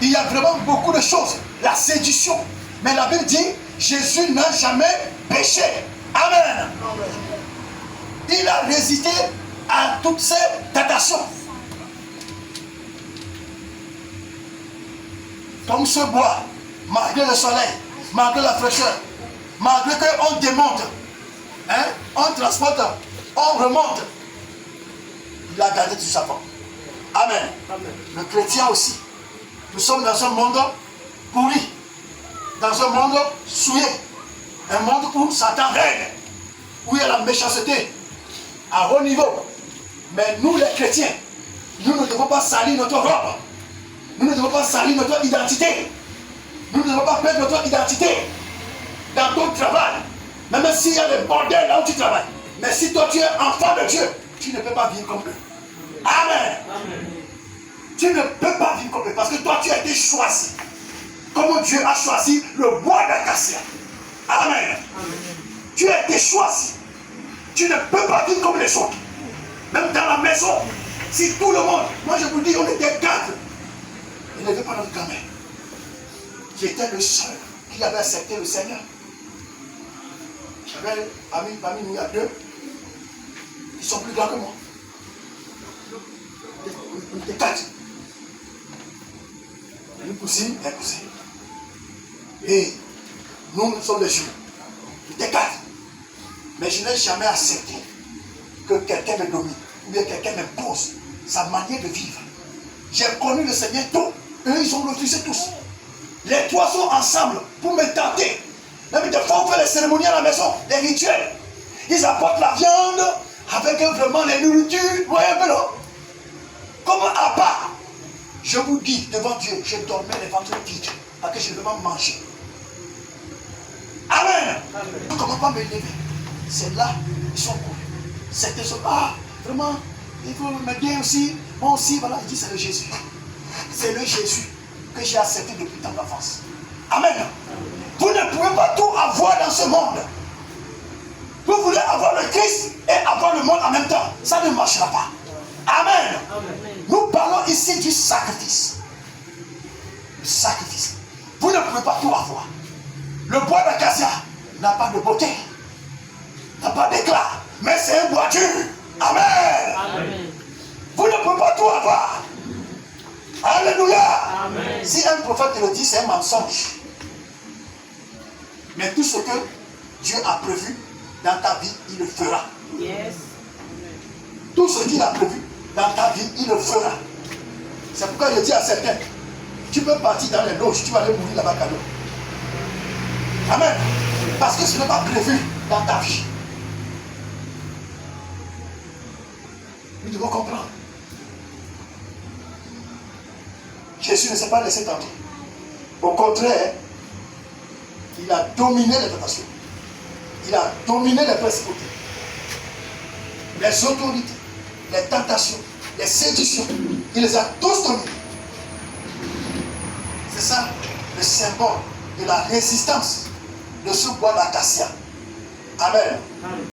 Il y a vraiment beaucoup de choses. La séduction. Mais la Bible dit, Jésus n'a jamais péché. Amen. Il a résisté à toutes ces tentations. Comme ce bois, malgré le soleil, malgré la fraîcheur, malgré qu'on démonte, on transporte, on remonte, il a gardé tout ça. Amen. Amen. Le chrétien aussi. Nous sommes dans un monde pourri, dans un monde souillé, un monde où Satan règne, où il y a la méchanceté à haut niveau. Mais nous les chrétiens, nous ne devons pas salir notre robe. Nous ne devons pas salir notre identité. Nous ne devons pas perdre notre identité dans ton travail. Même s'il y a des bordels là où tu travailles. Mais si toi tu es enfant de Dieu, tu ne peux pas vivre comme eux. Amen. Amen. Tu ne peux pas vivre comme eux parce que toi tu as été choisi. Comme Dieu a choisi le bois d'acacia. Amen. Amen. Tu as été choisi. Tu ne peux pas vivre comme les autres. Même dans la maison, si tout le monde, moi je vous dis, on était 4. Il n'avait pas notre grand-mère. J'étais le seul qui avait accepté le Seigneur. J'avais parmi nous, il y a 2. Ils sont plus grands que moi. On était 4. Une cousine et un cousin. Et nous sommes les jumeaux. On était 4. Mais je n'ai jamais accepté que quelqu'un me domine ou bien quelqu'un m'impose sa manière de vivre. J'ai connu le Seigneur tôt. Eux, ils ont refusé tous. Les 3 sont ensemble pour me tenter. Même des fois, on fait les cérémonies à la maison, les rituels. Ils apportent la viande avec vraiment les nourritures. Vous voyez un peu, non? Comment à part? Je vous dis, devant Dieu, je dormais les ventres vides parce que je devais manger. Amen. Amen. Comment pas me lever? C'est là, ils sont cool. Certains sont vraiment, il faut m'aider aussi. Moi aussi, voilà, il dit c'est le Jésus. C'est le Jésus que j'ai accepté depuis tant d'enfance. Amen. Vous ne pouvez pas tout avoir dans ce monde. Vous voulez avoir le Christ et avoir le monde en même temps. Ça ne marchera pas. Amen. Amen. Nous parlons ici du sacrifice. Le sacrifice. Vous ne pouvez pas tout avoir. Le bois d'acacia n'a pas de beauté, n'a pas d'éclat, mais c'est un bois dur. Amen. Amen. Vous ne pouvez pas tout avoir. Alléluia. Amen. Si un prophète te le dit, c'est un mensonge. Mais tout ce que Dieu a prévu dans ta vie, il le fera. Yes. Tout ce qu'il a prévu dans ta vie, il le fera. C'est pourquoi je dis à certains, tu peux partir dans les loges, tu vas aller mourir là-bas cadeau. Amen. Parce que ce n'est pas prévu dans ta vie. Nous devons comprendre. Jésus ne s'est pas laissé tenter. Au contraire, il a dominé les tentations. Il a dominé les principautés, les autorités, les tentations, les séductions. Il les a tous dominés. C'est ça le symbole de la résistance de ce bois d'acacia. Amen. Amen.